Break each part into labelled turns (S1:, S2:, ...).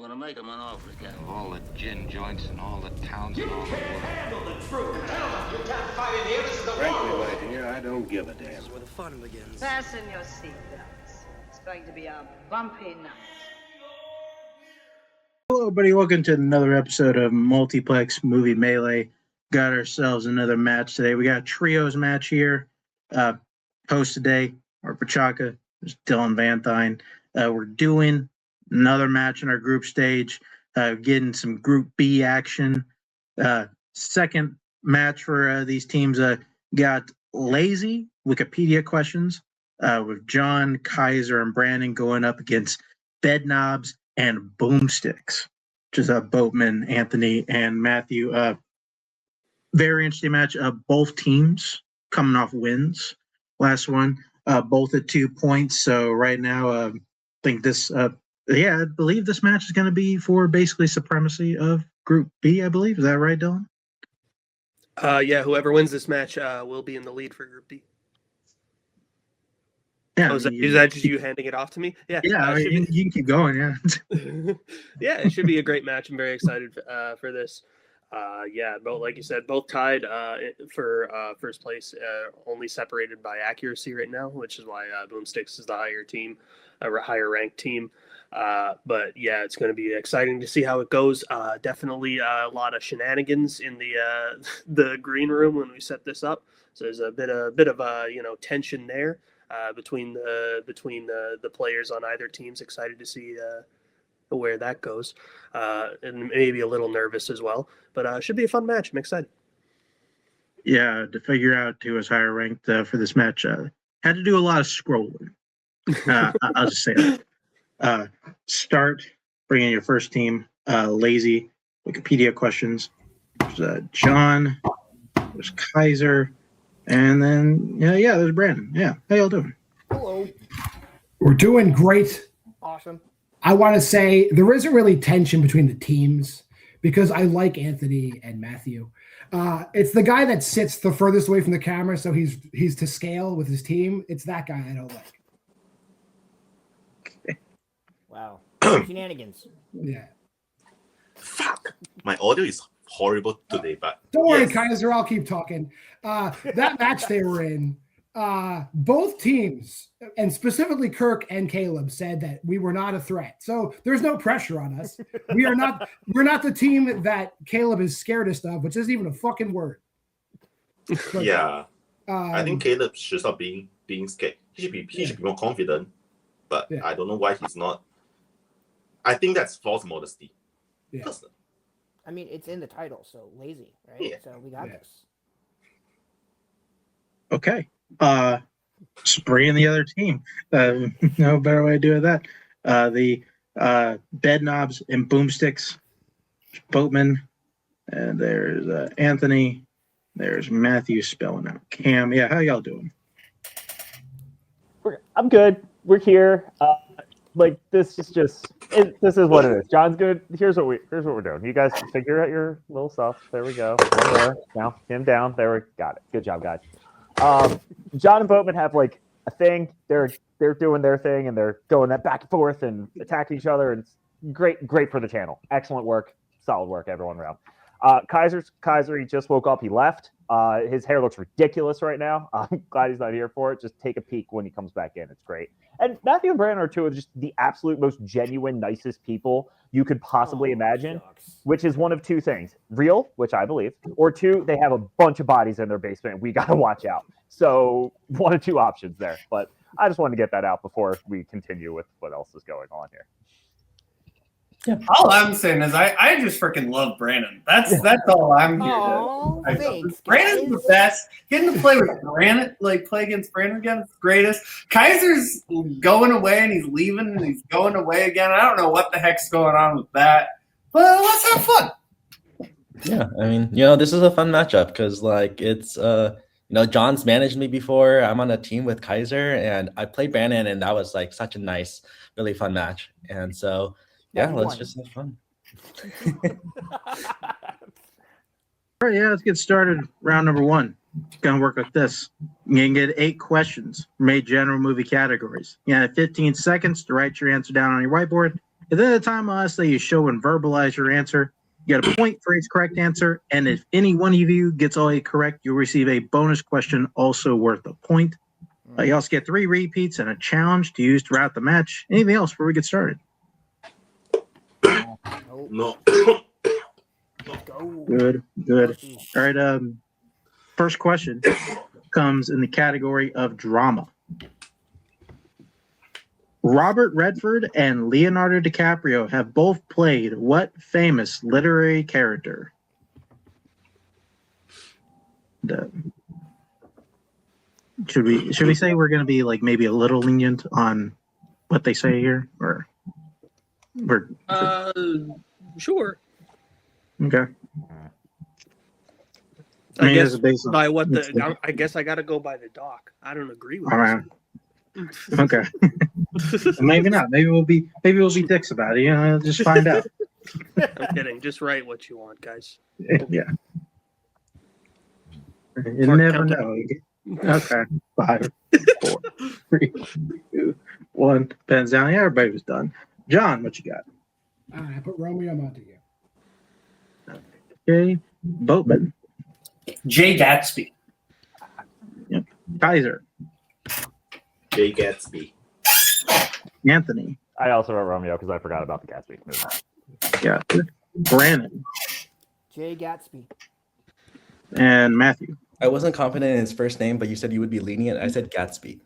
S1: gonna make him an offer again.
S2: Of all the gin joints and all the towns and all the world.
S3: Handle the truth. Gentlemen, you can't fight in here. This is the
S4: Frankly,
S3: war.
S4: my dear, I don't give a damn.
S5: This is where the fun begins.
S6: Fasten your seatbelts. It's going to be a bumpy night.
S7: Hello, everybody. Welcome to another episode of Multiplex Movie Melee. Got ourselves another match today. We got a trios match here. Host today, or Pachaka, there's Dylan Van Thine. We're doing another match in our group stage, getting some Group B action. Second match for these teams. Got lazy Wikipedia questions with John, Kaiser, and Brandon going up against Bedknobs and Boomsticks, which is Boatman, Anthony, and Matthew. Very interesting match. Both teams coming off wins. Last one, both at 2 points. So right now, I think this, I believe this match is going to be for basically supremacy of Group B, I believe. Is that right, Dylan?
S5: Yeah, whoever wins this match will be in the lead for Group B.
S7: Yeah.
S5: Is that just you handing it off to me? Yeah.
S7: Yeah, you can keep going, yeah.
S5: Yeah, it should be a great match. I'm very excited for this. Both, like you said, both tied for first place, only separated by accuracy right now, which is why Boomsticks is the higher ranked team. But yeah, it's going to be exciting to see how it goes. Definitely a lot of shenanigans in the green room when we set this up. So there's a bit of tension there between the players on either teams. Excited to see where that goes, and maybe a little nervous as well. But should be a fun match. I'm excited.
S7: Yeah, to figure out who was higher ranked for this match, had to do a lot of scrolling. I'll just say that. Start bringing your first team. Lazy Wikipedia questions. There's John. There's Kaiser, and then there's Brandon. Yeah, how y'all doing?
S8: Hello.
S9: We're doing great.
S8: Awesome.
S9: I want to say there isn't really tension between the teams because I like Anthony and Matthew. It's the guy that sits the furthest away from the camera, so he's to scale with his team. It's that guy I don't like.
S7: Okay.
S8: Wow. Shenanigans.
S9: Yeah.
S10: Fuck. My audio is horrible today, but
S9: don't worry, Kaiser. I'll keep talking. That match they were in, both teams, and specifically Kirk and Caleb, said that we were not a threat. So there's no pressure on us. We're not the team that Caleb is scaredest of, which isn't even a fucking word. But,
S10: I think Caleb should stop being scared. He should be more confident. But I don't know why he's not. I think that's false modesty.
S9: Yeah.
S10: Personally.
S8: I mean, it's in the title, so lazy, right?
S10: Yeah.
S8: So we got this.
S7: Okay. Spree and the other team. No better way to do that. The Bedknobs and Boomsticks, Boatman, and there's Anthony. There's Matthew spelling out Cam. Yeah, how y'all doing?
S11: I'm good. We're here. This is this is what it is. John's good. Here's what we're doing. You guys figure out your little stuff. There we go. One more. Now him down. There we got it. Good job, guys. John and Boatman have a thing. They're doing their thing and they're going that back and forth and attacking each other. And it's great for the channel. Excellent work. Solid work, everyone around. Kaiser, he just woke up. He left. His hair looks ridiculous right now. I'm glad he's not here for it. Just take a peek when he comes back in. It's great. And Matthew and Brandon are two of just the absolute most genuine, nicest people you could possibly imagine, which is one of two things. Real, which I believe, or two, they have a bunch of bodies in their basement and we got to watch out. So one of two options there. But I just wanted to get that out before we continue with what else is going on here.
S12: Yeah. All I'm saying is I just freaking love Brandon. That's all I'm here to.
S8: Thanks,
S12: Brandon's the best. Getting to play with Brandon, play against Brandon again, is the greatest. Kaiser's going away and he's leaving and he's going away again. I don't know what the heck's going on with that, but let's have fun.
S13: Yeah, I mean, this is a fun matchup because it's John's managed me before. I'm on a team with Kaiser and I played Brandon and that was such a nice, really fun match. And so let's just have fun.
S7: All right, let's get started. Round number one. It's going to work like this. You can get 8 questions from 8 general movie categories. You have 15 seconds to write your answer down on your whiteboard At the end of the time, I'll ask that you show and verbalize your answer. You get a point for each correct answer, and if any one of you gets all 8 correct, you'll receive a bonus question also worth a point. You also get 3 repeats and a challenge to use throughout the match. Anything else before we get started?
S10: No.
S7: Good. All right. First question comes in the category of drama. Robert Redford and Leonardo DiCaprio have both played what famous literary character? Should we say we're going to be like maybe a little lenient on what they say here, or we're
S5: Sure.
S7: okay?
S5: I guess
S7: basically
S5: by what I guess I got to go by the doc. I don't agree with
S7: all right.
S5: this.
S7: Okay. Maybe not. Maybe we'll be dicks about it. Just find out.
S5: I'm kidding. Just write what you want, guys.
S7: Yeah. You
S5: Mark,
S7: never
S5: count
S7: know. Okay. 5, 4, 3, 2, 1. Pens down. Yeah, everybody was done. John, what you got?
S9: I put Romeo Montague.
S7: Okay. Boatman.
S12: Jay Gatsby.
S7: Yep. Kaiser.
S10: Jay Gatsby.
S7: Anthony.
S11: I also wrote Romeo because I forgot about the Gatsby movie.
S7: Yeah. Brandon.
S8: Jay Gatsby.
S7: And Matthew.
S13: I wasn't confident in his first name, but you said you would be lenient. I said Gatsby.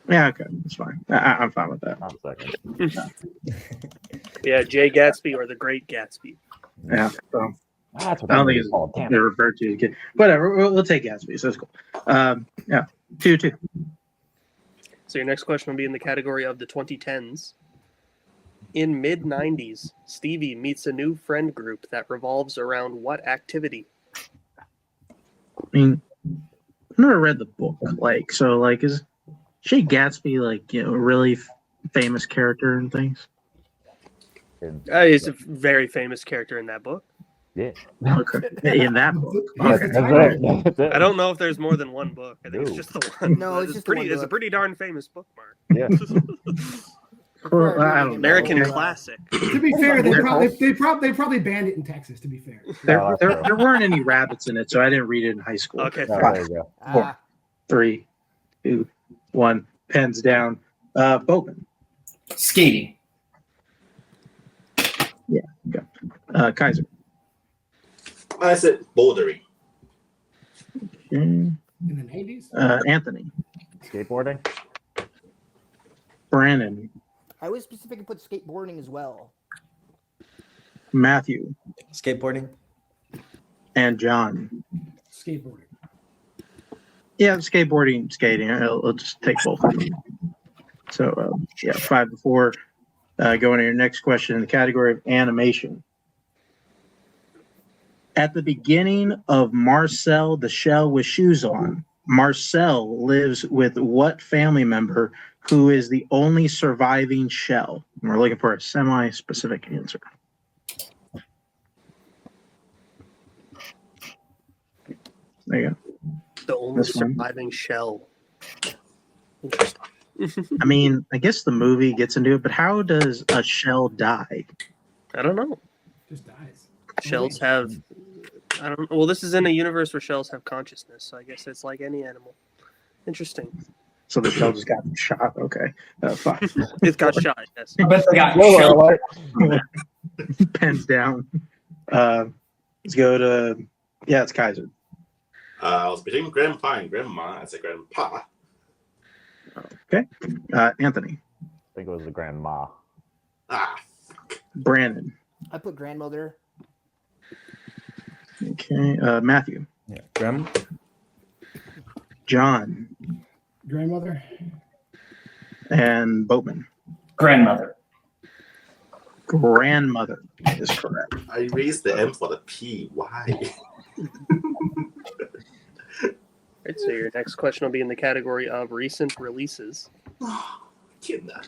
S7: Yeah, okay. That's fine. I'm fine with that.
S11: I'm second.
S5: Yeah, Jay Gatsby or the Great Gatsby.
S7: Yeah. So
S11: That's what
S7: I don't think
S11: it's called. Damn
S7: they're
S11: it.
S7: referred to as kid. Whatever. We'll take Gatsby. So it's cool. Yeah. 2-2.
S5: So your next question will be in the category of the 2010s. In mid-90s, Stevie meets a new friend group that revolves around what activity?
S7: I mean, I've never read the book. Is Jay Gatsby a really famous character and things?
S5: He's a very famous character in that book.
S11: Yeah.
S7: Okay. In that book.
S11: That's it. That's it.
S5: I don't know if there's more than one book. I think it's just the one.
S8: No, it's just the
S5: pretty.
S8: one
S5: It's a
S8: book.
S5: pretty darn famous book, Mark.
S11: Yeah.
S7: Well, I don't know.
S5: American
S7: Okay.
S5: classic.
S9: To be fair, they probably banned it in Texas. To be fair,
S7: There weren't any rabbits in it, so I didn't read it in high school.
S5: Okay,
S11: Oh,
S5: fair.
S11: there you go.
S7: 4, 3, 2, 1. Pens down. Boatman.
S12: Skating.
S7: Yeah. Okay. Kaiser.
S10: I said bouldering.
S7: Okay.
S9: in the 90s.
S7: Anthony.
S11: Skateboarding.
S7: Brandon.
S8: I would specifically put skateboarding as well.
S7: Matthew.
S13: Skateboarding.
S7: And John.
S9: Skateboarding.
S7: Yeah, skateboarding, skating. I'll just take both of them. So, 5-4. Going to your next question in the category of animation. At the beginning of Marcel the Shell with Shoes On, Marcel lives with what family member who is the only surviving shell? And we're looking for a semi-specific answer. There you go.
S5: The only
S7: This one.
S5: surviving shell. Interesting.
S7: I mean, I guess the movie gets into it, but how does a shell die?
S5: I don't know.
S9: Just dies.
S5: Shells have. I don't. Well, this is in a universe where shells have consciousness, so I guess it's like any animal. Interesting.
S7: So the shell just got shot. Okay. Fine.
S5: It got shot. Yes.
S12: I bet they got
S11: Spoiler
S12: shelled.
S11: alert.
S7: Pens down. Let's go to, it's Kaiser.
S10: I was between grandpa and grandma. I said grandpa.
S7: Okay. Anthony.
S11: I think it was the grandma.
S7: Brandon.
S8: I put grandmother.
S7: Okay. Matthew.
S13: Yeah. Grandma.
S7: John.
S9: Grandmother.
S7: And Boatman.
S12: Grandmother.
S7: Grandmother is correct.
S10: I raised the M for the P. Why?
S5: Right, so your next question will be in the category of recent releases.
S10: Kinder.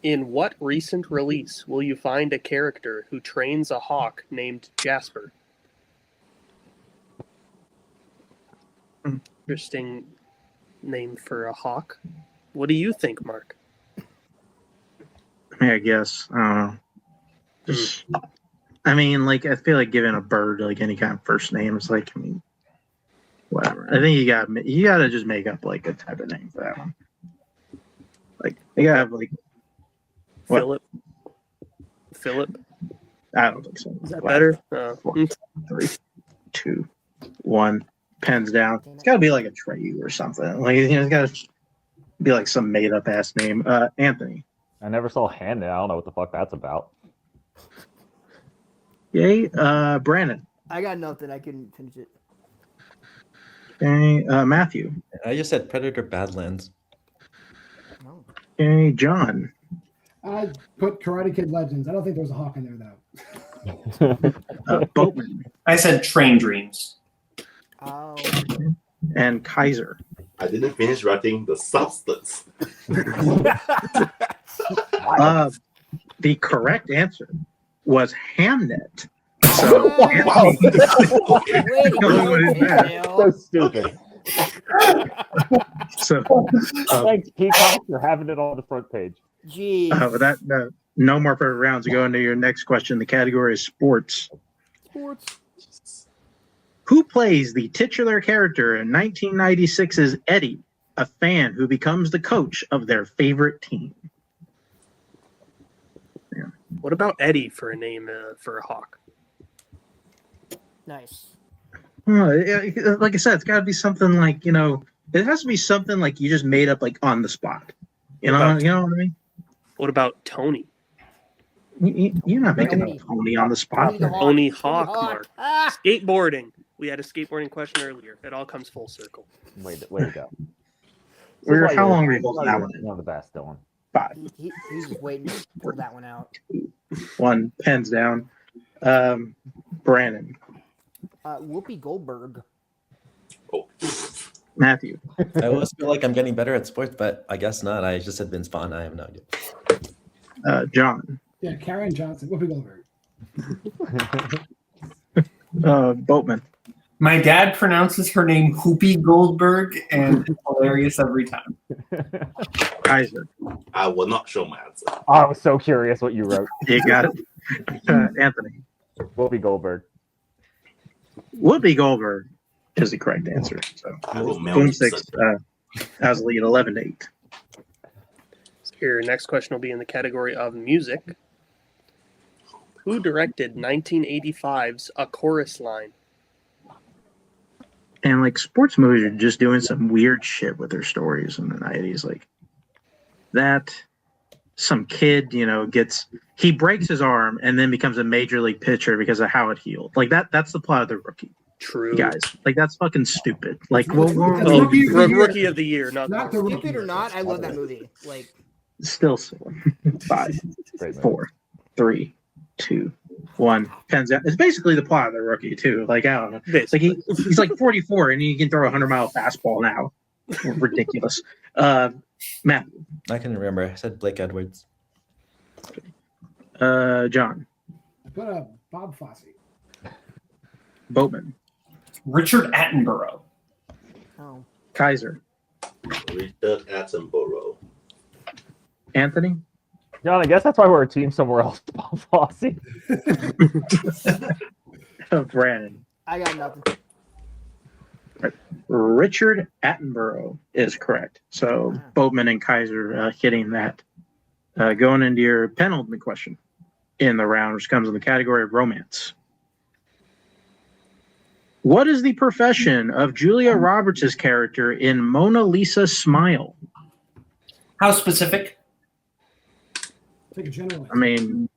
S5: In what recent release will you find a character who trains a hawk named Jasper? Interesting name for a hawk. What do you think, Mark?
S7: I guess. I don't know. Just, I mean, like, I feel like giving a bird like any kind of first name is like, I mean, whatever. I think you gotta just make up like a type of name for that one. Like, you gotta have like what?
S5: Philip.
S7: I don't think so.
S5: Is that better?
S7: 4, 3, 2, 1. Pens down. It's gotta be like a Treyu or something. Like, you know, it's gotta be like some made up ass name. Anthony.
S11: I never saw Hamnet. I don't know what the fuck that's about.
S7: Yay. Brandon.
S8: I got nothing. I couldn't finish it.
S7: Okay. Matthew.
S13: I just said Predator Badlands.
S8: No.
S7: Okay. John.
S9: I put Karate Kid Legends. I don't think there's a hawk in there though.
S7: Boatman.
S12: I said Train Dreams.
S8: Oh.
S7: And Kaiser.
S10: I didn't finish writing the substance.
S7: The correct answer was Hamnet. So,
S11: So stupid.
S7: So,
S11: thanks, Peacock, for having it on the front page.
S8: Jeez.
S7: But no more perfect rounds to go into your next question. The category is sports. Who plays the titular character in 1996's Eddie, a fan who becomes the coach of their favorite team?
S5: Yeah. What about Eddie for a name for a hawk?
S8: Nice.
S7: Like I said, it's got to be something like, you know, it has to be something like you just made up like on the spot. You know what I mean?
S5: What about Tony?
S7: You're not making up Tony on the spot.
S5: Tony Hawk, Mark. Skateboarding. We had a skateboarding question earlier. It all comes full circle.
S11: Way to go.
S7: How long were you holding that one?
S11: One of the best, Dylan.
S7: 5.
S8: He's just waiting to pull that one out.
S7: 1. Pens down. Brandon.
S8: Whoopi Goldberg.
S10: Oh.
S7: Matthew.
S13: I always feel like I'm getting better at sports, but I guess not. I just said Vince Vaughn. I have no idea.
S7: John.
S9: Yeah, Karen Johnson. Whoopi Goldberg.
S7: Boatman.
S12: My dad pronounces her name Whoopi Goldberg, and it's hilarious every time.
S7: Kaiser.
S10: I will not show my answer.
S11: I was so curious what you wrote.
S7: You got it. Anthony.
S11: Whoopi Goldberg.
S7: Whoopi Goldberg is the correct answer. So Boomsticks has lead 11-8.
S5: Your next question will be in the category of music. Who directed 1985's A Chorus Line?
S7: And like sports movies are just doing some weird shit with their stories in the 90s. Like that some kid, you know, he breaks his arm and then becomes a major league pitcher because of how it healed. Like that's the plot of The Rookie.
S5: True.
S7: Guys, like that's fucking stupid. Like
S5: Rookie of the Year, not
S9: the Rookie.
S8: Stupid or not, I love that movie. Like
S7: still 5, 4, 3, 2, 1. Pens out. It's basically the plot of The Rookie too. Like I don't know. It's like he's like 44 and he can throw a 100-mile fastball now. Ridiculous. Matt.
S13: I can remember. I said Blake Edwards.
S7: John.
S9: I put Bob Fosse.
S7: Boatman.
S12: Richard Attenborough.
S8: Oh.
S7: Kaiser.
S10: Richard Attenborough.
S7: Anthony.
S11: John, I guess that's why we're a team somewhere else. Bob Fosse.
S7: Brandon.
S8: I got nothing.
S7: Richard Attenborough is correct. So Boatman and Kaiser hitting that. Going into your penultimate question in the round, which comes in the category of romance. What is the profession of Julia Roberts' character in Mona Lisa Smile?
S12: How specific?
S9: Take a general.
S7: I mean,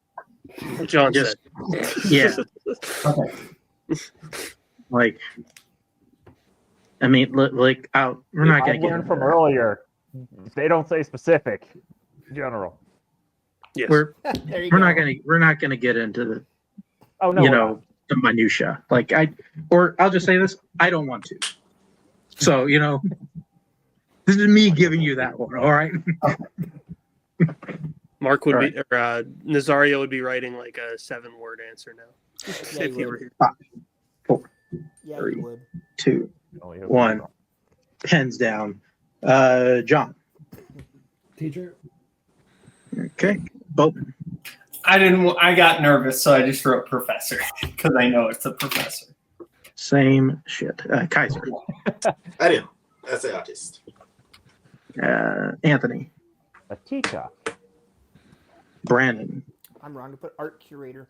S5: John
S7: just
S5: said.
S7: Yeah.
S12: Okay.
S7: Like, I mean, like, we're not going to get
S11: learned from earlier. They don't say specific. General.
S5: Yes.
S7: We're not going to get into the the minutia. Like I'll just say this: I don't want to. So this is me giving you that one. All right.
S5: Mark would be, or Nazario would be writing like a 7-word answer now.
S8: Yeah,
S5: if he were here.
S7: 5, 4,
S8: Yeah,
S7: 3,
S8: you would.
S7: 2, 1. Pens down. John.
S9: Teacher.
S7: Okay, Bolton.
S12: I got nervous, so I just wrote professor because I know it's a professor.
S7: Same shit. Kaiser.
S10: I didn't know. That's an artist.
S7: Anthony.
S11: A teacher.
S7: Brandon.
S8: I'm wrong to put art curator.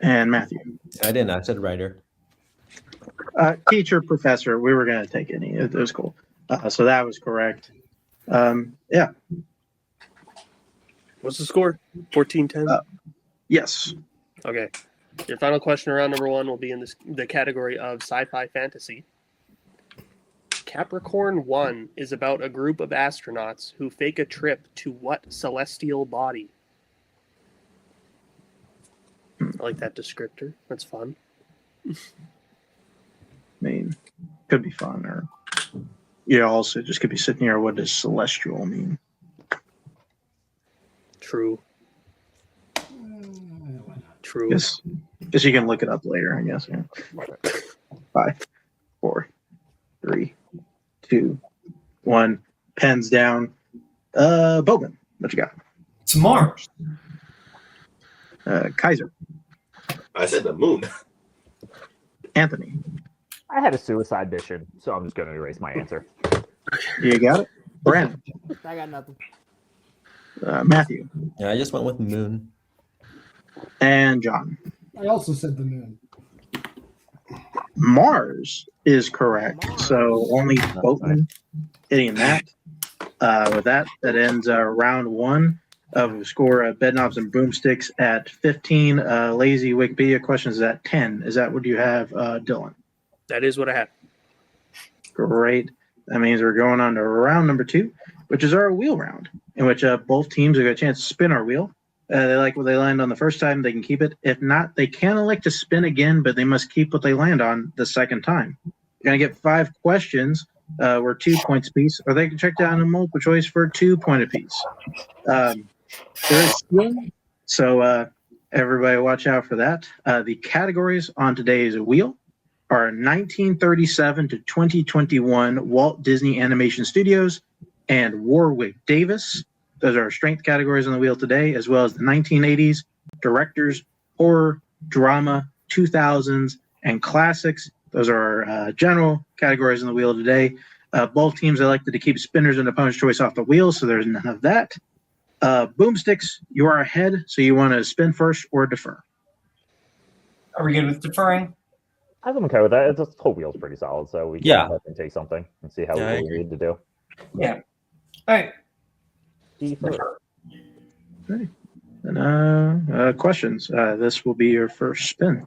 S7: And Matthew.
S13: I didn't. I said writer.
S7: Teacher, professor. We were going to take any. It was cool. So that was correct. Yeah.
S5: What's the score? 14-10?
S7: Yes.
S5: Okay. Your final question around number 1 will be in the category of sci-fi fantasy. Capricorn 1 is about a group of astronauts who fake a trip to what celestial body? I like that descriptor. That's fun.
S7: I mean, could be fun, or also just could be sitting here. What does celestial mean?
S5: True. True.
S7: Guess you can look it up later, I guess. Yeah. 5, 4, 3, 2, 1. Pens down. Bowman, what you got?
S12: It's Mars.
S7: Kaiser.
S10: I said the moon.
S7: Anthony.
S11: I had a suicide mission, so I'm just going to erase my answer.
S7: You got it. Brandon.
S8: I got nothing.
S7: Matthew.
S13: Yeah, I just went with moon.
S7: And John.
S9: I also said the moon.
S7: Mars is correct. So only Bolton hitting that. With that ends round 1 of score Bedknobs and Boomsticks at 15. Lazy Wikipedia questions at 10. Is that what you have, Dylan?
S5: That is what I have.
S7: Great. That means we're going on to round number 2, which is our wheel round, in which both teams have got a chance to spin our wheel. They like what they land on the first time, they can keep it. If not, they can elect to spin again, but they must keep what they land on the second time. You're going to get 5 questions, worth 2 points apiece, or they can check down a multiple choice for 2 points apiece. There is stealing, so everybody watch out for that. The categories on today's wheel are 1937 to 2021 Walt Disney Animation Studios and Warwick Davis. Those are our strength categories on the wheel today, as well as the 1980s, directors, horror, drama, 2000s, and classics. Those are our general categories on the wheel today. Both teams elected to keep spinners and opponent's choice off the wheel, so there's none of that. Boomsticks, you are ahead, so you want to spin first or defer?
S12: Are we good with deferring?
S11: I'm okay with that. This whole wheel's pretty solid, so we can
S13: Yeah.
S11: go ahead and take something and see how
S13: Yeah, I
S11: we
S13: agree.
S11: need to do.
S12: Yeah. All right.
S11: Defer.
S7: Okay. And questions. This will be your first spin.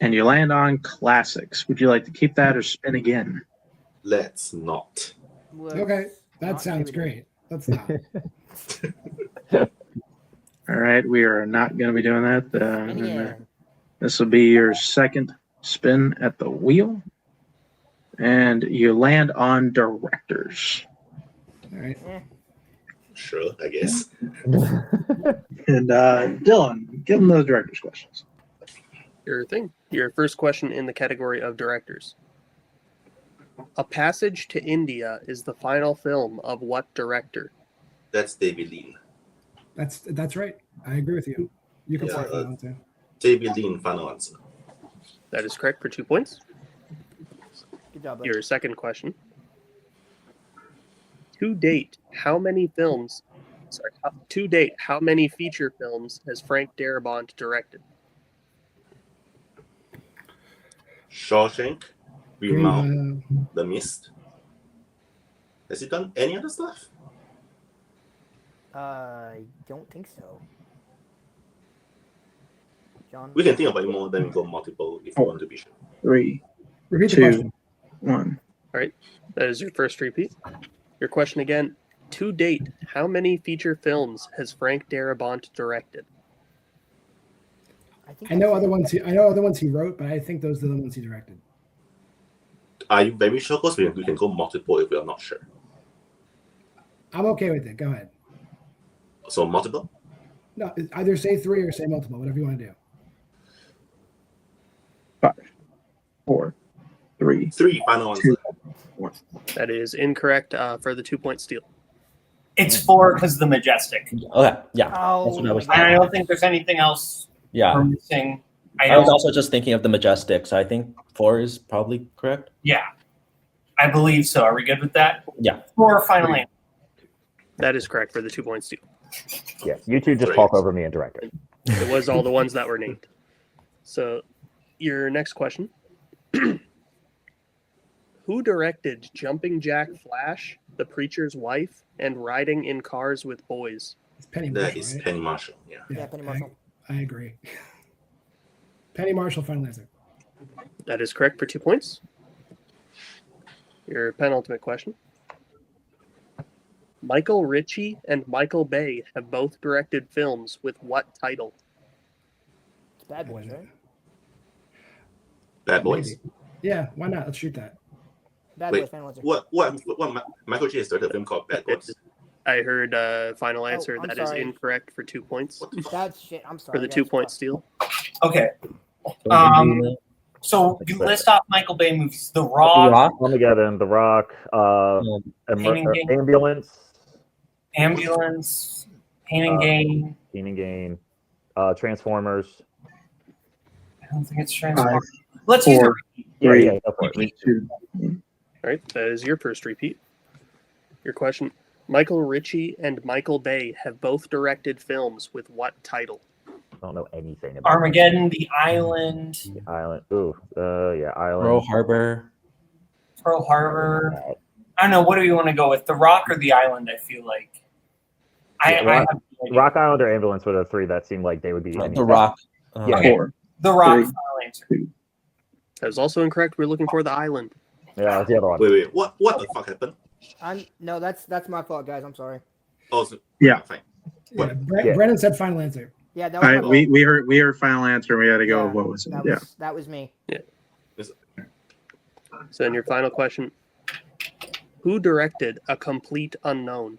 S7: And you land on classics. Would you like to keep that or spin again?
S10: Let's not.
S9: Okay, that sounds great. Let's not.
S7: All right, we are not going to be doing that.
S8: Yeah.
S7: This will be your second spin at the wheel. And you land on directors.
S9: All right.
S10: Sure, I guess.
S7: And Dylan, give them those directors questions.
S5: Your first question in the category of directors. A Passage to India is the final film of what director?
S10: That's David Lean.
S9: That's right. I agree with you. You can
S10: Yeah,
S9: start that one too.
S10: David Lean, final answer.
S5: That is correct for 2 points.
S8: Good job, buddy.
S5: Your second question. To date, how many feature films has Frank Darabont directed?
S10: Shawshank, Green Mile,
S9: Uh,
S10: The Mist. Has he done any other stuff?
S8: I don't think so. John?
S10: We can think about it more, then we go multiple if you want to be sure.
S7: 3,
S9: repeat the
S7: 2,
S9: question.
S7: 1.
S5: All right, that is your first repeat. Your question again. To date, how many feature films has Frank Darabont directed?
S8: think
S9: I know other ones. I know other ones he wrote, but I think those are the ones he directed.
S10: Are you very sure? Because we can go multiple if we are not sure.
S9: I'm okay with it. Go ahead.
S10: So multiple?
S9: No, either say 3 or say multiple, whatever you want to do.
S7: 5, 4, 3,
S10: 3, final answer.
S7: 2,
S5: That is incorrect for the 2-point steal.
S12: It's 4 because of the Majestic.
S13: Okay, yeah.
S8: Oh,
S13: That's what I was
S12: And I don't think there's anything else
S13: Yeah.
S12: we're missing.
S13: I was also just thinking of the Majestic, so I think 4 is probably correct.
S12: Yeah, I believe so. Are we good with that?
S13: Yeah.
S12: 4 final answer.
S5: That is correct for the 2-point steal.
S11: Yeah, you two just talk over me and direct it.
S5: It was all the ones that were named. So, your next question. Who directed Jumping Jack Flash, The Preacher's Wife, and Riding in Cars with Boys?
S9: It's Penny
S10: That
S9: Marshall,
S10: is
S9: right?
S10: Penny Marshall. Yeah.
S8: Yeah, Penny Marshall.
S9: I agree. Penny Marshall, final answer.
S5: That is correct for 2 points. Your penultimate question. Michael Ritchie and Michael Bay have both directed films with what title?
S8: It's Bad Boys, right?
S10: Bad Boys.
S9: Maybe. Yeah, why not? Let's shoot that.
S8: Bad
S10: Wait,
S8: Boys, final answer.
S10: what Michael J. started a film called Bad Boys?
S5: I heard final answer.
S8: I'm
S5: That is
S8: sorry.
S5: incorrect for 2 points.
S8: That's shit. I'm sorry.
S5: For the
S8: guys.
S5: 2-point steal.
S12: Okay. So you list off Michael Bay movies: The Rock,
S11: Armageddon, The Rock,
S12: Pain and Gain. Ambulance, Pain and Gain.
S11: Pain and Gain, Transformers.
S12: I don't think it's Transformers. Let's use it.
S11: Yeah, go for it.
S5: All right, that is your first repeat. Your question. Michael Ritchie and Michael Bay have both directed films with what title?
S11: I don't know anything about
S12: Armageddon, The Island,
S11: The Island. Ooh, yeah, Island.
S13: Pearl Harbor.
S12: Pearl Harbor. I don't know. What do you want to go with? The Rock or The Island? I feel like. I have no idea.
S11: Rock Island or Ambulance were the 3 that seemed like they would be.
S13: The Rock.
S11: Yeah.
S12: Okay. The Rock,
S7: 3,
S12: final answer.
S5: That is also incorrect. We're looking for The Island.
S11: Yeah, that's the other one.
S10: Wait. What the fuck happened?
S8: No, that's my fault, guys. I'm sorry.
S10: Oh, so,
S7: Yeah.
S10: fine.
S9: Yeah,
S11: Yeah.
S9: Brennan said final answer.
S8: Yeah, that was my fault.
S7: We heard final answer. We had to go
S8: Yeah,
S7: with what was it?
S8: that was me.
S5: So then your final question. Who directed A Complete Unknown?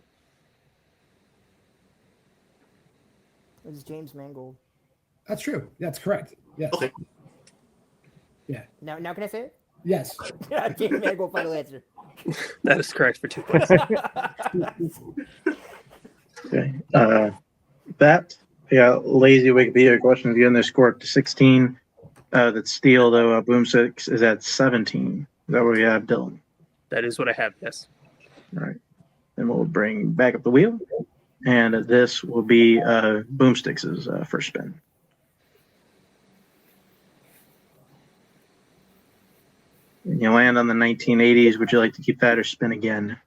S8: It was James Mangold.
S9: That's true. That's correct. Yes.
S10: Okay.
S8: Now can I say it?
S9: Yes.
S8: Yeah, James Mangold, final answer.
S5: That is correct for 2 points.
S7: Okay. Lazy Wikipedia questions again. They scored to 16. That steal though. Boomsticks is at 17. Is that what we have, Dylan?
S5: That is what I have. Yes.
S7: All right. Then we'll bring back up the wheel, and this will be Boomsticks' first spin. And you land on the 1980s. Would you like to keep that or spin again?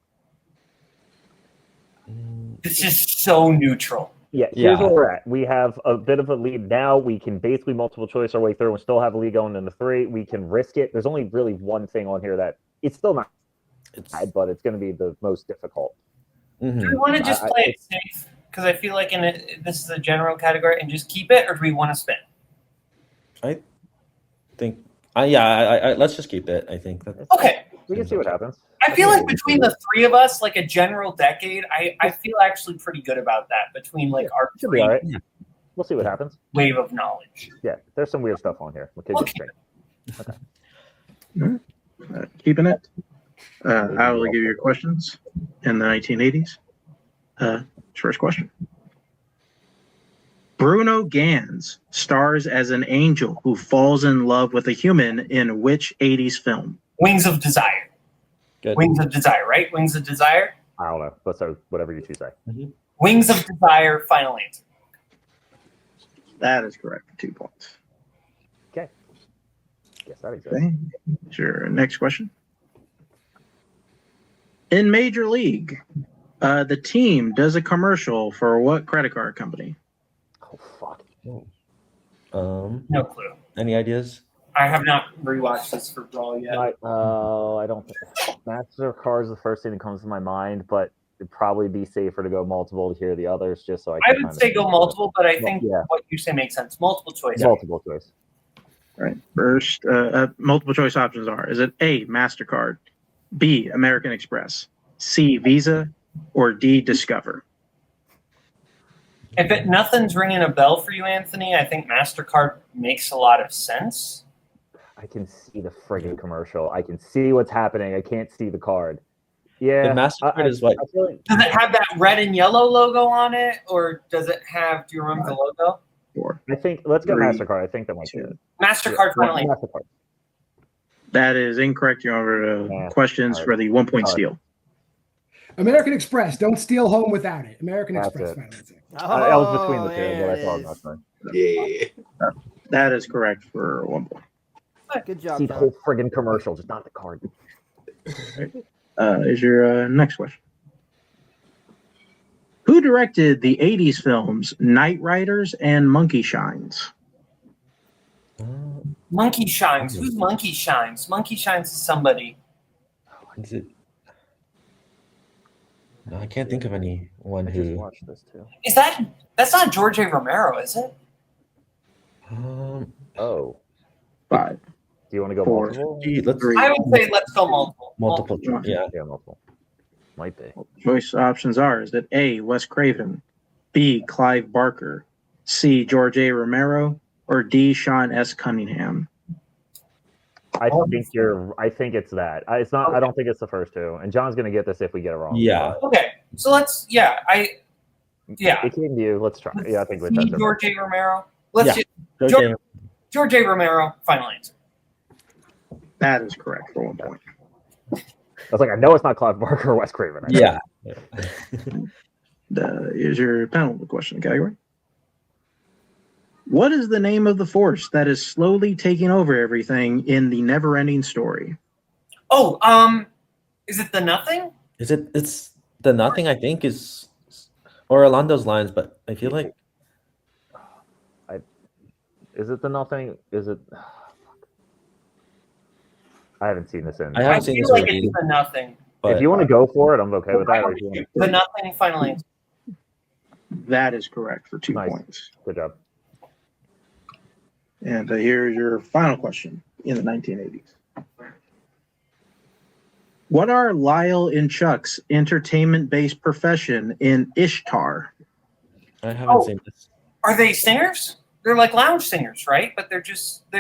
S12: This is so neutral.
S11: Yeah, here's where we're at. We have a bit of a lead now. We can basically multiple choice our way through and still have a lead going into 3. We can risk it. There's only really one thing on here that it's still not bad, but it's going to be the most difficult.
S12: Do we want to just play it safe? Because I feel like this is a general category and just keep it, or do we want to spin?
S13: I think. Let's just keep it. I think.
S12: Okay.
S11: We can see what happens.
S12: I feel like between the 3 of us, like a general decade, I feel actually pretty good about that. Between like our
S11: Should be all right. We'll see what happens.
S12: wave of knowledge.
S11: Yeah, there's some weird stuff on here.
S12: Okay.
S7: Keeping it. I will give you your questions in the 1980s. First question. Bruno Ganz stars as an angel who falls in love with a human in which 80s film?
S12: Wings of Desire.
S13: Good.
S12: Wings of Desire, right? Wings of Desire.
S11: I don't know. But so whatever you two say.
S12: Wings of Desire. Final answer.
S7: That is correct for 2 points.
S11: Okay. Guess that exists.
S7: Okay. Sure. Next question. In Major League, the team does a commercial for what credit card company?
S11: Oh fuck.
S12: No clue.
S13: Any ideas?
S12: I have not rewatched this for Brawl yet.
S11: I don't think MasterCard is the first thing that comes to my mind, but it'd probably be safer to go multiple to hear the others, just so I
S12: I
S11: can
S12: would say go multiple, but I think
S11: Yeah.
S12: what you say makes sense. Multiple choice.
S11: multiple choice.
S7: All right. First, multiple choice options are: is it A, MasterCard, B, American Express, C, Visa, or D, Discover?
S12: If nothing's ringing a bell for you, Anthony, I think MasterCard makes a lot of sense.
S11: I can see the friggin' commercial. I can see what's happening. I can't see the card. Yeah,
S13: The MasterCard is what?
S11: I feel like
S12: Does it have that red and yellow logo on it, or does it have? Do you remember the logo?
S7: 4,
S11: I think let's go
S7: 3,
S11: MasterCard. I think that might be it.
S12: Mastercard finally.
S11: MasterCard.
S7: That is incorrect. You're over to questions for the 1 point steal.
S9: American Express. Don't steal home without it. American
S11: That's
S9: Express.
S11: it.
S9: Final answer.
S11: I was between the two,
S8: there
S11: but I
S8: it
S11: thought
S8: is.
S11: that's fine.
S10: Yeah.
S7: That is correct for 1 point.
S8: Good job,
S11: See the
S8: John.
S11: whole friggin' commercial, just not the card.
S7: Is your next question. Who directed the 80s films Night Riders and Monkey Shines?
S12: Monkey Shines. Who's Monkey Shines? Monkey Shines is somebody.
S13: Is it? No, I can't think of anyone
S11: I just
S13: who.
S12: Oh.
S11: watched this too.
S12: Is that's not George A. Romero, is it?
S11: Oh,
S7: 5,
S11: do you want to go
S7: 4,
S11: multiple?
S13: Let's
S7: 3.
S12: I would say let's go multiple.
S13: multiple. Yeah.
S11: Yeah, multiple. Might be.
S7: Choice options are: is it A, Wes Craven, B, Clive Barker, C, George A. Romero, or D, Sean S. Cunningham?
S11: I think it's that. It's not. I don't think it's the first two. And John's gonna get this if we get it wrong.
S13: Yeah.
S12: Okay, so let's. Yeah.
S11: It came to you. Let's try. Yeah, I think we
S12: See
S11: said
S12: George A. Romero. Let's
S13: Yeah.
S12: do George A. Romero. Final answer.
S7: That is correct for 1 point.
S11: I was like, I know it's not Clive Barker or Wes Craven.
S13: Yeah.
S7: Is your penalty question category? What is the name of the force that is slowly taking over everything in the never-ending story?
S12: Oh, is it the Nothing?
S13: Is it? It's the Nothing. I think is, or along those lines. But I feel like
S11: Is it the Nothing? Is it? I haven't seen this in.
S13: I
S12: I
S13: haven't seen
S12: feel
S13: this
S12: like
S13: movie.
S12: it's the Nothing.
S13: But
S11: If you want to go for it, I'm okay with that. Or if you want
S12: The Nothing. Final answer.
S7: That is correct for 2
S11: Nice.
S7: points.
S11: good job.
S7: And here's your final question in the 1980s. What are Lyle and Chuck's entertainment-based profession in Ishtar?
S13: I haven't seen this.
S12: Are they singers? They're like lounge singers, right? But they're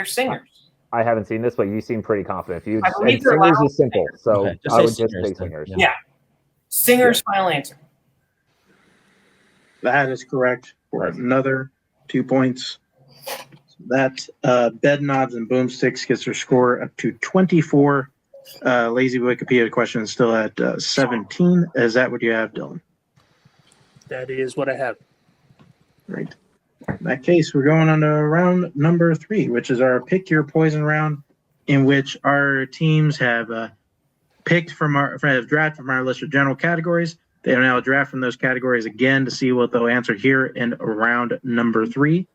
S12: singers.
S11: I haven't seen this, but you seem pretty confident. If you
S12: I believe
S11: and
S12: they're
S11: singers
S12: loud
S11: is simple, so
S13: Okay, just
S11: I
S13: say
S11: would just
S13: singers
S11: say
S13: then.
S11: singers.
S13: Yeah.
S12: Yeah. Singers. Final answer.
S7: That is correct for
S11: Nice.
S7: another 2 points. That Bedknobs and Boomsticks gets their score up to 24. Lazy Wikipedia question is still at 17. Is that what you have, Dylan?
S5: That is what I have.
S7: Right. In that case, we're going on to round number 3, which is our Pick Your Poison round, in which our teams have drafted from our list of general categories. They will now draft from those categories again to see what they'll answer here in round number 3.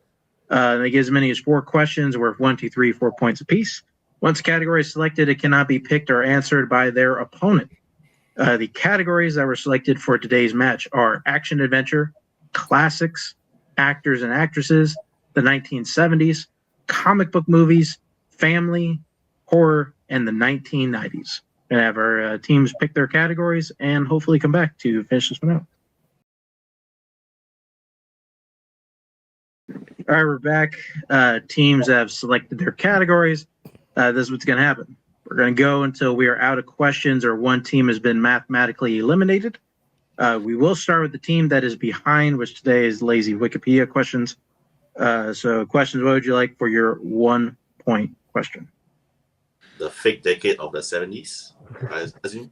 S7: They get as many as 4 questions worth 1, 2, 3, 4 points apiece. Once a category is selected, it cannot be picked or answered by their opponent. The categories that were selected for today's match are action adventure, classics, actors and actresses, the 1970s, comic book movies, family, horror, and the 1990s. We're going to have our teams pick their categories and hopefully come back to finish this one out. All right, we're back. Teams have selected their categories. This is what's going to happen. We're going to go until we are out of questions or one team has been mathematically eliminated. We will start with the team that is behind, which today is lazy Wikipedia questions. So questions, what would you like for your 1 point question?
S10: The fake decade of the 70s, I assume.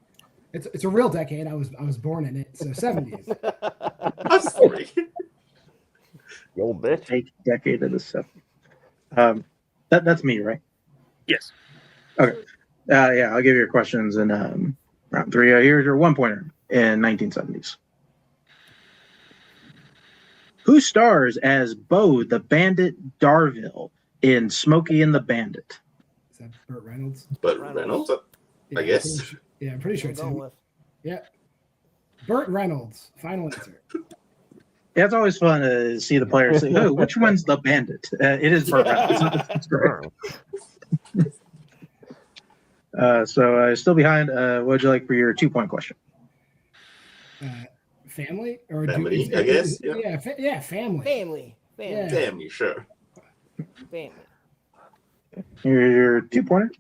S9: It's a real decade. I was born in it. So 70s.
S10: I'm sorry.
S11: The old bitch.
S7: Fake decade of the 70s. That's me, right?
S5: Yes.
S7: Okay. Yeah, I'll give you your questions in round 3. Here's your 1 pointer in 1970s. Who stars as Bo the Bandit Darville in Smokey and the Bandit?
S9: Is that Burt Reynolds?
S10: But Reynolds,
S9: Yeah,
S10: I guess.
S9: I'm pretty sure it's
S8: Go
S9: him.
S8: with.
S9: Yeah. Burt Reynolds. Final answer.
S7: Yeah, it's always fun to see the players say, "Oh, which one's the bandit?" It is Burt Reynolds. That's great. So still behind. What would you like for your 2 point question?
S9: Family or
S10: Family, I guess, yeah.
S9: family.
S8: Family.
S9: Yeah.
S10: Family, sure.
S8: Family.
S7: Here's your 2-pointer.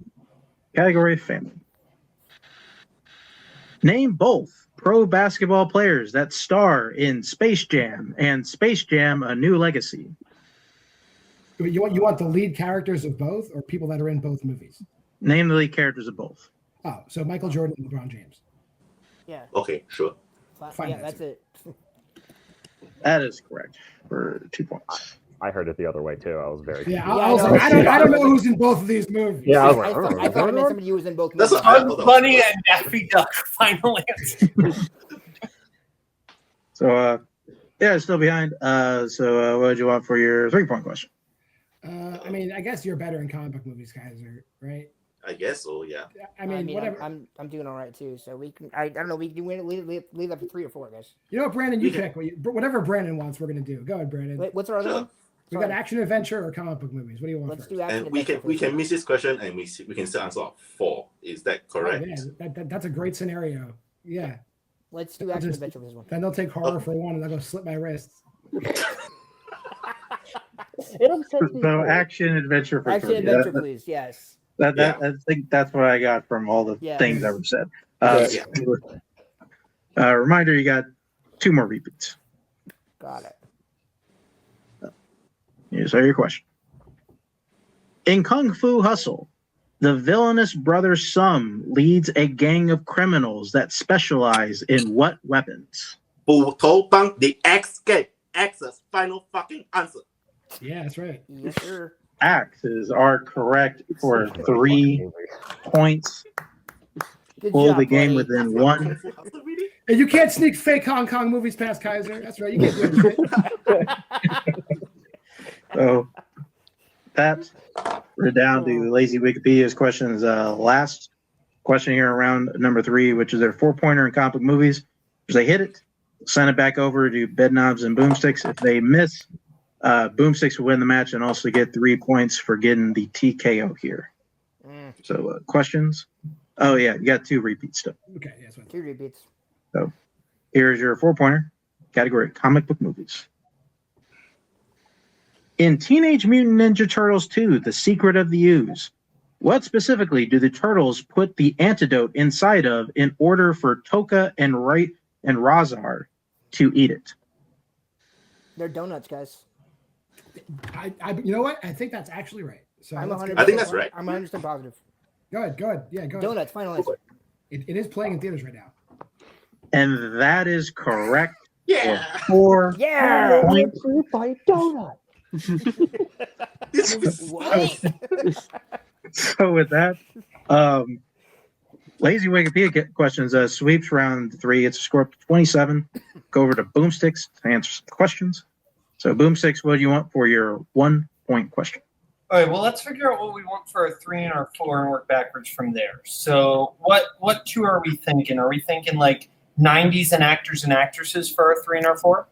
S7: Category family. Name both pro basketball players that star in Space Jam and Space Jam: A New Legacy.
S9: You want the lead characters of both, or people that are in both movies?
S7: Name the lead characters of both.
S9: Oh, so Michael Jordan and LeBron James.
S8: Yeah.
S10: Okay, sure.
S9: Fine
S8: Yeah,
S9: answer.
S8: that's it.
S7: That is correct for 2 points.
S11: I heard it the other way too. I was very
S9: Yeah,
S11: confused.
S9: I was like, I don't know who's in both of these movies.
S11: Yeah, I was
S8: I
S11: like,
S8: thought, I thought I meant somebody who was in both
S10: That's
S8: movies.
S10: what I
S12: Bugs
S10: thought.
S12: Bunny and Daffy Duck final answer.
S7: So, yeah, still behind. So, what did you want for your 3-point question?
S9: I mean, I guess you're better in comic book movies, Kaiser, right?
S10: I guess so, yeah.
S9: I mean, whatever.
S8: I'm doing all right too. So we can. I don't know. We can leave that for 3 or 4, guys.
S9: You know what, Brandon? You pick. Whatever Brandon wants, we're gonna do. Go ahead, Brandon.
S8: Wait, what's our other one?
S9: We got action adventure or comic book movies. What do you want?
S8: Let's
S9: first?
S8: do action
S10: And we
S8: adventure.
S10: can miss this question and we can still answer 4. Is that
S9: Oh,
S10: correct?
S9: yeah, that's a great scenario. Yeah.
S8: Let's do action adventure for this one.
S9: Then they'll take horror for one, and I'll go slit my wrists.
S11: It upsets me.
S7: So, action adventure for
S8: Action
S7: 3.
S8: adventure, please. Yes.
S7: I think that's what I got from all the
S8: Yeah.
S7: things that were said.
S10: Yeah.
S7: Reminder: you got 2 more repeats.
S8: Got it.
S7: Here's your question. In Kung Fu Hustle, the villainous brother Sum leads a gang of criminals that specialize in what weapons?
S10: 补头帮 the escape. X's final fucking answer.
S9: Yeah, that's right.
S8: Yes, sir.
S7: Axes are correct for 3 points.
S8: Good
S7: Pull
S8: job,
S7: the game
S8: buddy.
S7: within 1.
S10: Really?
S9: And you can't sneak fake Hong Kong movies past Kaiser. That's right. You can't do it.
S7: So that we're down to Lazy Wikipedia's questions. Last question here around number 3, which is their 4-pointer in comic book movies. If they hit it, send it back over to Bedknobs and Boomsticks. If they miss, Boomsticks will win the match and also get 3 points for getting the TKO here. So questions? Oh yeah, you got 2 repeats still.
S9: Okay, yeah, that's right.
S8: 2 repeats.
S7: So here's your 4-pointer category: comic book movies. In Teenage Mutant Ninja Turtles 2, The Secret of the Ooze, what specifically do the turtles put the antidote inside of in order for Toka and Razar to eat it?
S8: They're donuts, guys.
S9: You know what? I think that's actually right. So
S8: I'm
S9: let's
S8: 100%.
S9: go.
S10: I think that's right.
S8: I'm 100% positive.
S9: Go ahead. Yeah, go ahead.
S8: Donuts. Final answer.
S9: It is playing in theaters right now.
S7: And that is correct.
S10: Yeah.
S7: 4
S8: Yeah.
S7: points.
S11: By donut.
S8: What?
S7: So with that, Lazy Wikipedia questions sweeps round 3. It's a score up to 27. Go over to Boomsticks to answer some questions. So Boomsticks, what do you want for your 1-point question?
S12: All right, well, let's figure out what we want for our 3 and our 4 and work backwards from there. So what 2 are we thinking? Are we thinking like 90s and actors and actresses for our 3 and our 4?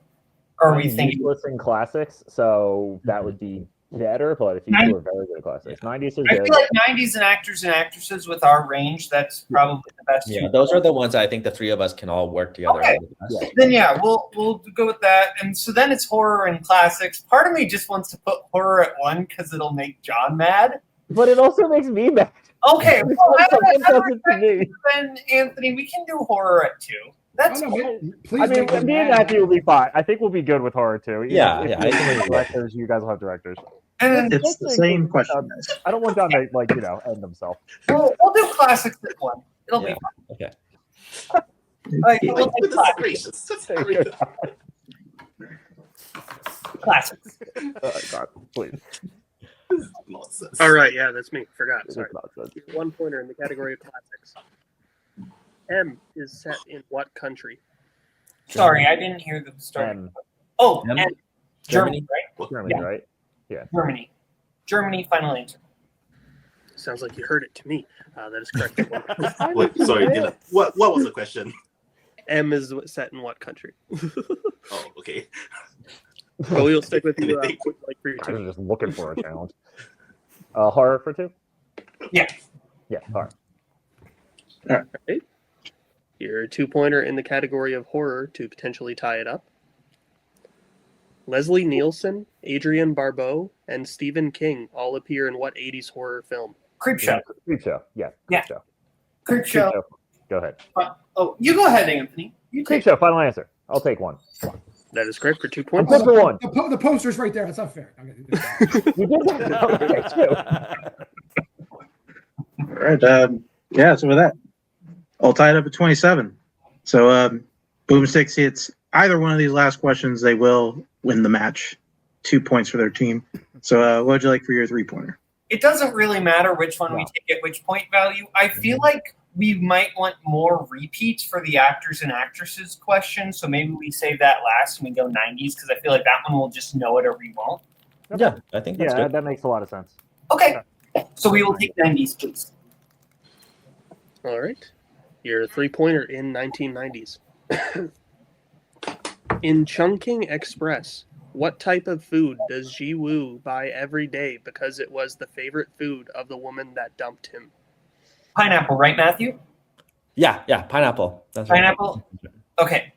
S12: Or are we thinking
S11: useless in classics? So that would be better, but if you two are very good at classics, 90s are
S12: I
S11: good.
S12: feel like 90s and actors and actresses with our range, that's probably the best.
S13: Yeah, those are the ones I think the 3 of us can all work together.
S12: Okay.
S13: on.
S12: Then yeah, we'll go with that. And so then it's horror and classics. Part of me just wants to put horror at 1 because it'll make John mad.
S11: But it also makes me mad.
S12: Okay, well,
S11: It doesn't to me.
S12: then Anthony, we can do horror at 2. That's
S9: Oh, no,
S12: fine.
S9: please
S11: I mean,
S9: make me
S11: me and
S9: mad.
S11: Matthew will be fine. I think we'll be good with horror too.
S13: Yeah,
S11: If
S13: yeah,
S11: you
S13: I think
S11: have
S13: we'll be good.
S11: directors, you guys will have directors.
S12: And
S7: It's the same question.
S11: I don't want John to end himself.
S12: we'll do classics at 1. It'll be
S13: Yeah.
S12: fine.
S13: Okay.
S12: All right, so we'll take
S10: Goodness gracious. That's great.
S12: classics.
S11: Oh, God, please.
S10: Nonsense.
S5: All right, yeah, that's me. Forgot.
S11: This is
S5: Sorry.
S11: nonsense.
S5: 1-pointer in the category of classics. M is set in what country?
S12: Sorry, I didn't hear the start.
S11: M.
S12: Oh,
S13: M?
S12: and Germany, right?
S11: Germany,
S12: Yeah.
S11: right?
S12: Germany. Germany, final answer.
S5: Sounds like you heard it to me. That is correct.
S10: Wait, sorry, Dylan. What was the question?
S5: M is set in what country?
S10: Oh, okay.
S5: But we'll stick with you like for your
S11: I was
S5: 2.
S11: just looking for a challenge. Horror for 2?
S12: Yeah.
S11: Yeah, horror.
S5: All right. Your 2-pointer in the category of horror to potentially tie it up. Leslie Nielsen, Adrienne Barbeau, and Stephen King all appear in what 80s horror film?
S12: Creep Show.
S11: Creep Show. Yeah.
S12: Yeah.
S11: Show.
S12: Creep Show.
S11: Go ahead.
S12: Oh, you go ahead, Anthony. You
S11: Creep
S12: take
S11: Show. Final answer. I'll take one.
S5: That is correct for 2
S11: I'm
S5: points.
S11: good for one.
S9: The poster's right there. That's not fair.
S11: You did that.
S7: All right. Yeah. So with that, all tied up at 27. So Boomsticks hits either one of these last questions, they will win the match. 2 points for their team. So what would you like for your 3-pointer?
S12: It doesn't really matter which one we take at which point value. I feel like we might want more repeats for the actors and actresses question, so maybe we save that last and we go 90s because I feel like that one we'll just know it or we won't.
S13: Yeah, I think that's good.
S11: That makes a lot of sense.
S12: Okay, so we will take 90s, please.
S5: All right. Your 3-pointer in 1990s. In Chungking Express, what type of food does Ji Woo buy every day because it was the favorite food of the woman that dumped him?
S12: Pineapple, right, Matthew?
S13: Yeah, pineapple. That's
S12: Pineapple?
S13: Right.
S12: Okay.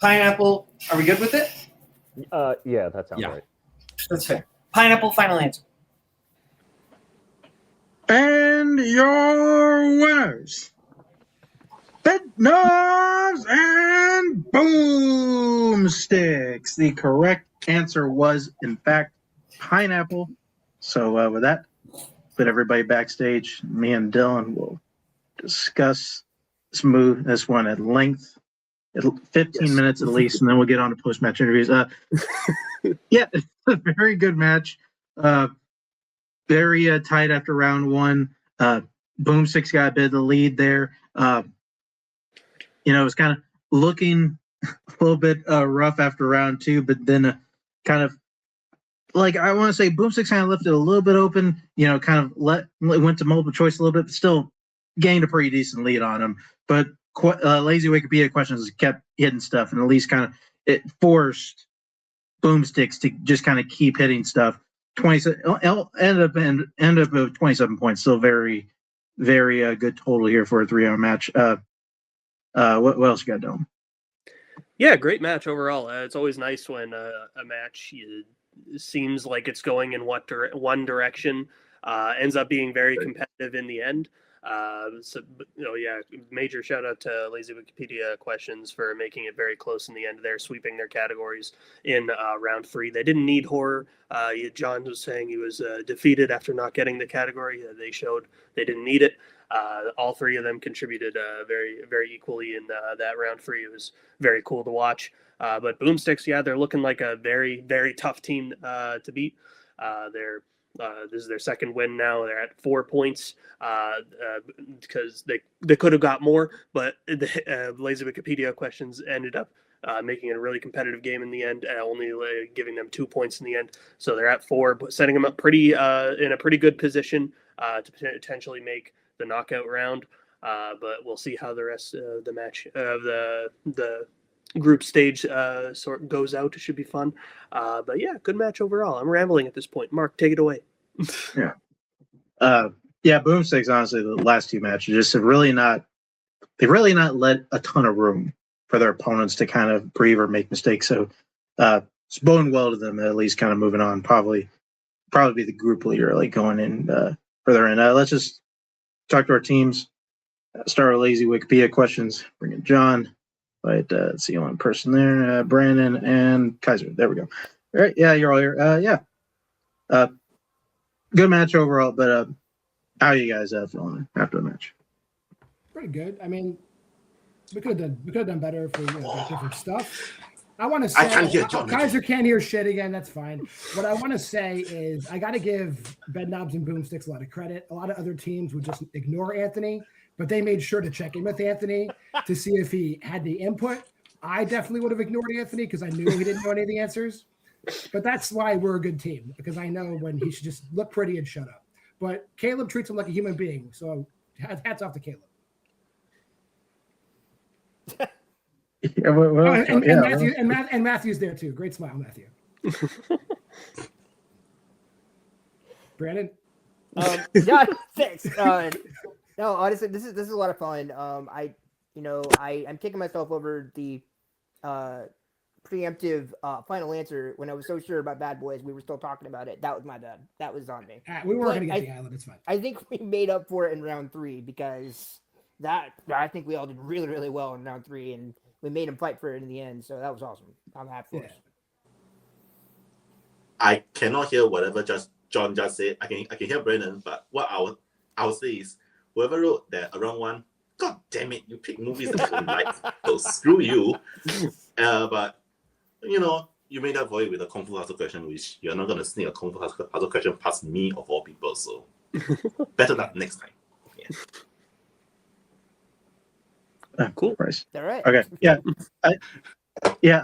S12: Pineapple, are we good with it?
S11: Yeah, that sounds right.
S12: That's fair. Pineapple, final answer.
S7: And your winners, Bedknobs and Boomsticks. The correct answer was, in fact, pineapple. So with that, put everybody backstage. Me and Dylan will discuss this one at length, 15 minutes at least, and then we'll get on to post-match interviews. Yeah, it's a very good match. Very tight after round one. Boomsticks got a bit of the lead there. It was kind of looking a little bit rough after round two, but then kind of like I want to say Boomsticks kind of left it a little bit open, kind of went to multiple choice a little bit, but still gained a pretty decent lead on them. But lazy Wikipedia questions kept hitting stuff, and at least kind of it forced Boomsticks to just kind of keep hitting stuff. End up with 27 points. Still very, very good total here for a 3-hour match. What else you got, Dome?
S5: Yeah, great match overall. It's always nice when a match seems like it's going in one direction, ends up being very competitive in the end. Major shout out to Lazy Wikipedia questions for making it very close in the end there, sweeping their categories in round 3. They didn't need horror. John was saying he was defeated after not getting the category. They showed they didn't need it. All 3 of them contributed very, very equally in that round 3. It was very cool to watch. But Boomsticks, they're looking like a very, very tough team to beat. This is their second win now. They're at 4 points because they could have got more, but the Lazy Wikipedia questions ended up making it a really competitive game in the end, only giving them 2 points in the end. So they're at 4, but setting them up in a pretty good position to potentially make the knockout round. But we'll see how the rest of the match of the group stage goes out. It should be fun. But yeah, good match overall. I'm rambling at this point. Mark, take it away.
S7: Yeah. Boomsticks, honestly, the last 2 matches just have really not let a ton of room for their opponents to kind of breathe or make mistakes. So it's boding well to them, at least kind of moving on. Probably be the group leader, like going in further in. Let's just talk to our teams. Start with Lazy Wikipedia questions. Bring in John. Right, let's see one person there. Brandon and Kaiser. There we go. All right, yeah, you're all here. Good match overall, but how are you guys feeling after the match?
S9: Pretty good. I mean, we could have done better for different stuff. I want to say,
S10: I can't hear John.
S9: Kaiser can't hear shit again. That's fine. What I want to say is I got to give Bedknobs and Boomsticks a lot of credit. A lot of other teams would just ignore Anthony, but they made sure to check in with Anthony to see if he had the input. I definitely would have ignored Anthony because I knew he didn't know any of the answers. But that's why we're a good team, because I know when he should just look pretty and shut up. But Caleb treats him like a human being, so hats off to Caleb. And Matthew's there too. Great smile, Matthew. Brandon.
S8: Thanks. No, honestly, this is a lot of fun. I'm kicking myself over the preemptive final answer when I was so sure about Bad Boys. We were still talking about it. That was my bad. That was on me.
S9: We weren't
S8: But
S9: going to get the island. It's fine.
S8: I think we made up for it in round 3 because I think we all did really, really well in round 3, and we made them fight for it in the end. So that was awesome. I'm happy for us.
S10: I cannot hear whatever John just said. I can hear Brennan, but what I would say is whoever wrote that around 1, God damn it, you pick movies that you don't like. So screw you. But you made up for it with a Kung Fu Hustle question, which you're not gonna sneak a Kung Fu Hustle question past me of all people. So better luck next time. Yeah.
S5: Cool.
S7: Price.
S8: All right.
S7: Okay. Yeah.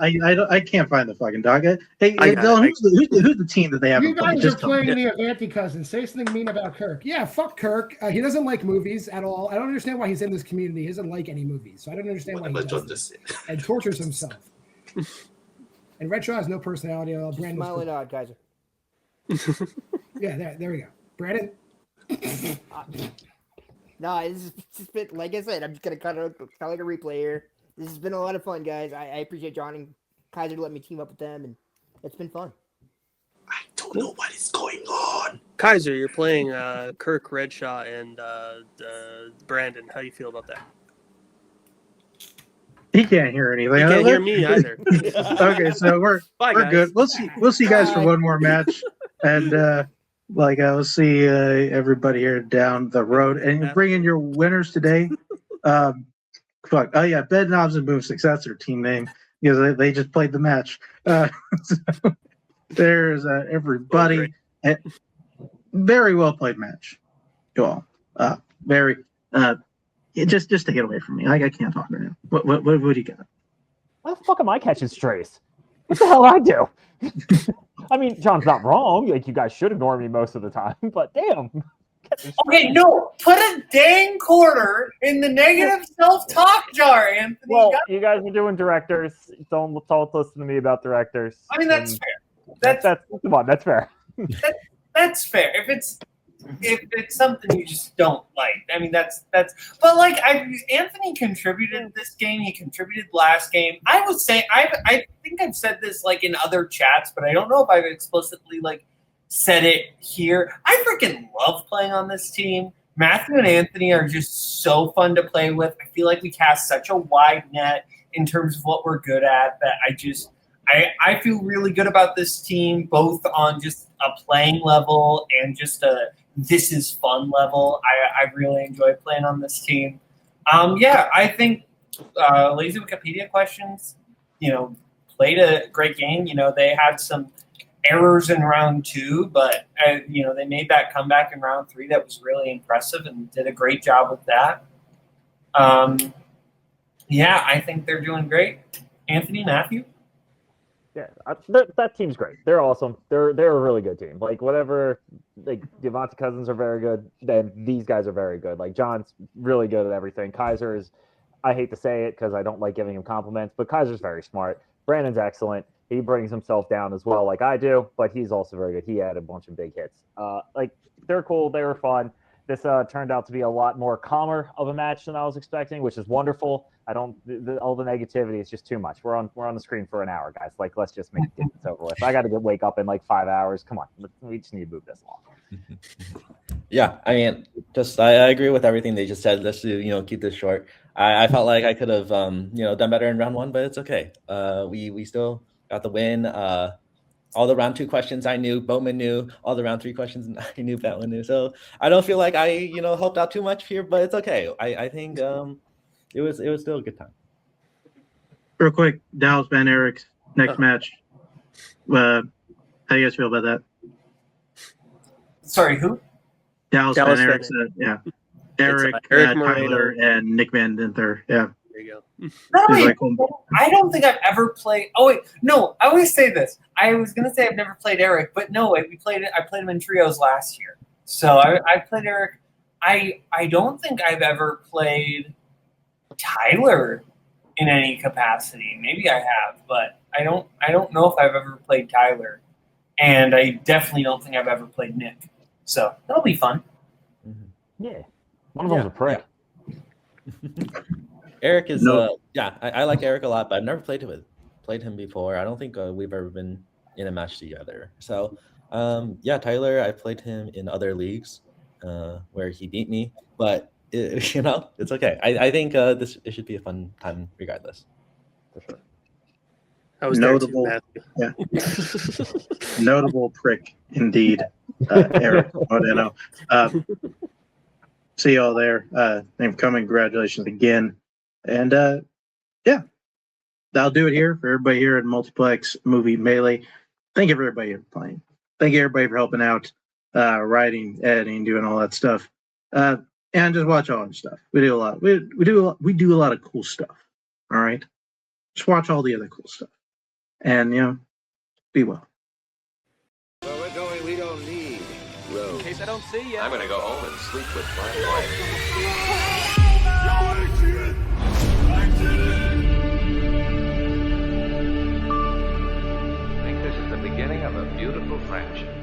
S7: I can't find the fucking dog. Hey, Dylan, who's the team that they have?
S9: You guys are playing me of anti-cousins. Say something mean about Kirk. Yeah, fuck Kirk. He doesn't like movies at all. I don't understand why he's in this community. He doesn't like any movies. So I don't understand why he does this and tortures himself. And Red Shaw has no personality at all. Brandon's
S8: smiling odd, Kaiser.
S9: Yeah, there we go. Brandon?
S8: No, it's just been, like I said, I'm just going to cut it out like a replay here. This has been a lot of fun, guys. I appreciate John and Kaiser to let me team up with them, and it's been fun.
S10: I don't know what is going on.
S5: Kaiser, you're playing Kirk, Redshaw, and Brandon. How do you feel about that?
S7: He can't hear anything.
S5: He can't hear me either.
S7: Okay, so we're good. We'll see you guys for one more match, and we'll see everybody here down the road, and bring in your winners today. Bedknobs and Boomsticks. That's their team name because they just played the match. So there's everybody. Very well played match. You all. Very. Just take it away from me. I can't talk right now. What do you got?
S11: How the fuck am I catching strays? What the hell I do? I mean, John's not wrong. Like, you guys should ignore me most of the time, but damn.
S12: Okay, no. Put a dang quarter in the negative self-talk jar, Anthony.
S11: Well, you guys are doing directors. Don't listen to me about directors.
S12: I mean, that's fair. That's
S11: come on, that's fair.
S12: That's fair. If it's something you just don't like, I mean, that's. But like, Anthony contributed this game. He contributed last game. I would say I think I've said this like in other chats, but I don't know if I've explicitly like said it here. I freaking love playing on this team. Matthew and Anthony are just so fun to play with. I feel like we cast such a wide net in terms of what we're good at that I feel really good about this team, both on just a playing level and just a this is fun level. I really enjoy playing on this team. I think Lazy Wikipedia questions, played a great game. They had some errors in round 2, but they made that comeback in round 3 that was really impressive and did a great job with that. I think they're doing great. Anthony, Matthew?
S11: Yeah, that team's great. They're awesome. They're a really good team. Like, whatever, like, Devonta Cousins are very good, then these guys are very good. Like, John's really good at everything. Kaiser is, I hate to say it because I don't like giving him compliments, but Kaiser's very smart. Brandon's excellent. He brings himself down as well, like I do, but he's also very good. He had a bunch of big hits. They're cool. They were fun. This turned out to be a lot more calmer of a match than I was expecting, which is wonderful. All the negativity is just too much. We're on the screen for an hour, guys. Like, let's just make it over with. I got to wake up in like 5 hours. Come on, we just need to move this along.
S13: Yeah, I mean, I agree with everything they just said. Let's keep this short. I felt like I could have done better in round 1, but it's okay. We still got the win. All the round 2 questions I knew, Bowman knew. All the round 3 questions I knew, Batlin knew. So I don't feel like I helped out too much here, but it's okay. I think it was still a good time.
S7: Real quick, Dallas Van Eric's next match. How do you guys feel about that?
S12: Sorry, who?
S7: Dallas Van Eric's, Eric, Tyler, and Nick Van Dinther. Yeah.
S5: There you go.
S12: I don't think I've ever played. Oh wait, no. I always say this. I was gonna say I've never played Eric, but no. I played him in trios last year. So I played Eric. I don't think I've ever played Tyler in any capacity. Maybe I have, but I don't know if I've ever played Tyler, and I definitely don't think I've ever played Nick. So that'll be fun.
S11: Yeah, one of them's a prick.
S13: Eric is I like Eric a lot, but I've never played played him before. I don't think we've ever been in a match together. So yeah, Tyler, I played him in other leagues where he beat me, but you know, it's okay. I think it should be a fun time regardless.
S11: For sure.
S5: I was
S7: Notable,
S5: there too, Matthew.
S7: notable prick indeed, Eric Modeno. See y'all there. Thank you for coming. Congratulations again. And yeah, that'll do it here for everybody here at Multiplex Movie Melee. Thank you for everybody for playing. Thank you everybody for helping out, writing, editing, doing all that stuff. And just watch all our stuff. We do a lot. We do a lot of cool stuff. All right. Just watch all the other cool stuff. And you know, be well.
S3: Where we're going, we don't need roads.
S2: In case I don't see you.
S3: I'm gonna go home and sleep with my wife.
S2: I think this is the beginning of a beautiful friendship.